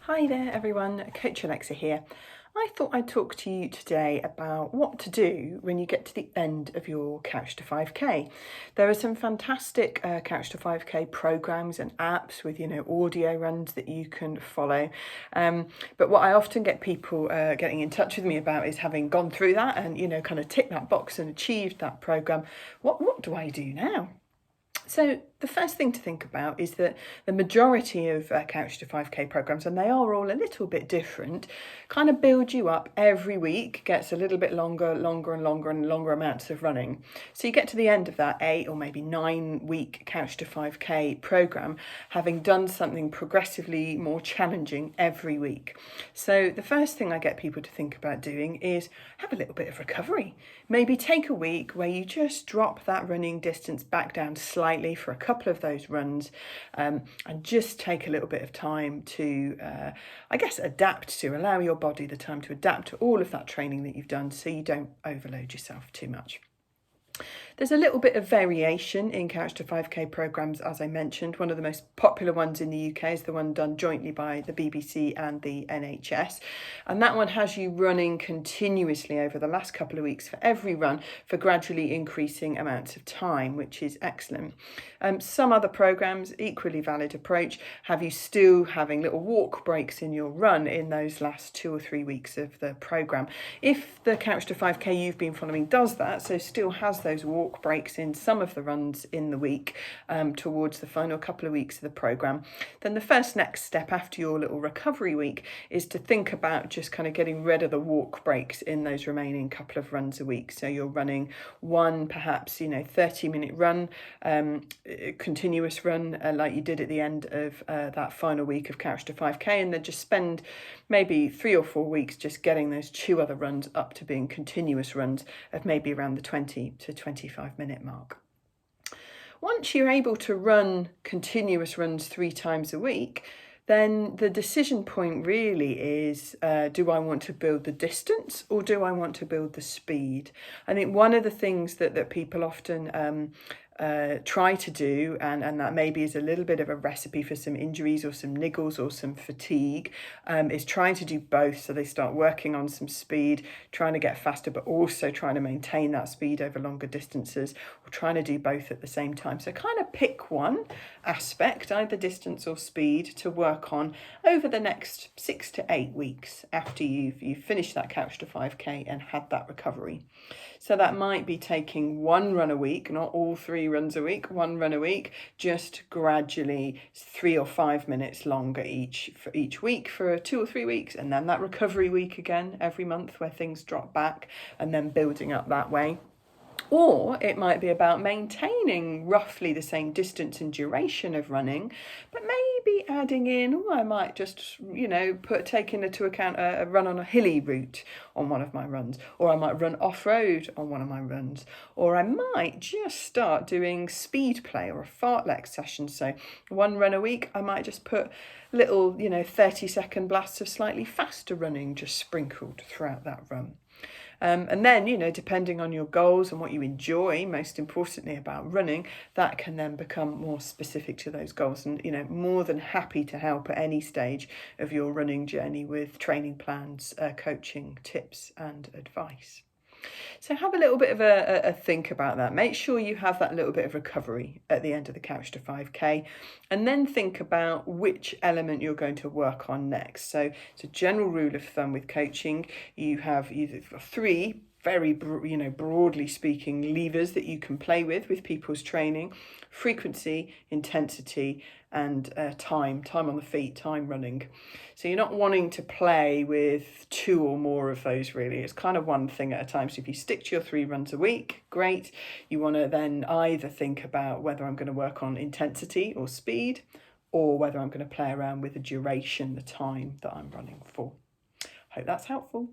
Hi there everyone, Coach Alexa here. I thought I'd talk to you today about what to do when you get to the end of your Couch to 5K. There are some fantastic Couch to 5K programs and apps with, audio runs that you can follow. But what I often get people getting in touch with me about is having gone through that and, kind of ticked that box and achieved that program. What do I do now? So the first thing to think about is that the majority of Couch to 5K programs, and they are all a little bit different, kind of build you up every week, gets a little bit longer and longer amounts of running. So you get to the end of that 8 or maybe 9 week Couch to 5K program, having done something progressively more challenging every week. So the first thing I get people to think about doing is have a little bit of recovery. Maybe take a week where you just drop that running distance back down slightly for a couple of those runs, and just take a little bit of time to, adapt, to allow your body the time to adapt to all of that training that you've done so you don't overload yourself too much. There's a little bit of variation in Couch to 5K programmes, as I mentioned. One of the most popular ones in the UK is the one done jointly by the BBC and the NHS. And that one has you running continuously over the last couple of weeks for every run for gradually increasing amounts of time, which is excellent. Some other programmes, equally valid approach, have you still having little walk breaks in your run in those last 2 or 3 weeks of the programme. If the Couch to 5K you've been following does that, so still has those walk breaks in some of the runs in the week towards the final couple of weeks of the programme, then the first next step after your little recovery week is to think about just kind of getting rid of the walk breaks in those remaining couple of runs a week. So you're running one perhaps 30-minute run, continuous run like you did at the end of that final week of Couch to 5K, and then just spend maybe 3 or 4 weeks just getting those 2 other runs up to being continuous runs of maybe around the 20 to 25-minute mark. Once you're able to run continuous runs 3 times a week, then the decision point really is, do I want to build the distance or do I want to build the speed? I think one of the things that people often try to do, and that maybe is a little bit of a recipe for some injuries or some niggles or some fatigue, is trying to do both. So they start working on some speed, trying to get faster, but also trying to maintain that speed over longer distances, or trying to do both at the same time. So kind of pick one aspect, either distance or speed, to work on over the next 6 to 8 weeks after you've finished that Couch to 5K and had that recovery. So that might be taking 1 run a week, not all 3 runs a week, 1 run a week, just gradually 3 or 5 minutes longer for each week for 2 or 3 weeks, and then that recovery week again every month where things drop back, and then building up that way. Or it might be about maintaining roughly the same distance and duration of running, but maybe adding in, I might just, taking into account a run on a hilly route on one of my runs, or I might run off-road on one of my runs, or I might just start doing speed play or a fartlek session. So 1 run a week, I might just put little, 30-second blasts of slightly faster running just sprinkled throughout that run. And then, depending on your goals and what you enjoy, most importantly about running, that can then become more specific to those goals. And, more than happy to help at any stage of your running journey with training plans, coaching, tips and advice. So have a little bit of a think about that. Make sure you have that little bit of recovery at the end of the Couch to 5K, and then think about which element you're going to work on next. So it's a general rule of thumb with coaching. You have either 3 very, broadly speaking, levers that you can play with people's training: frequency, intensity, and time on the feet, time running. So you're not wanting to play with 2 or more of those really. It's kind of one thing at a time. So if you stick to your 3 runs a week, great. You want to then either think about whether I'm going to work on intensity or speed, or whether I'm going to play around with the duration, the time that I'm running for. Hope that's helpful.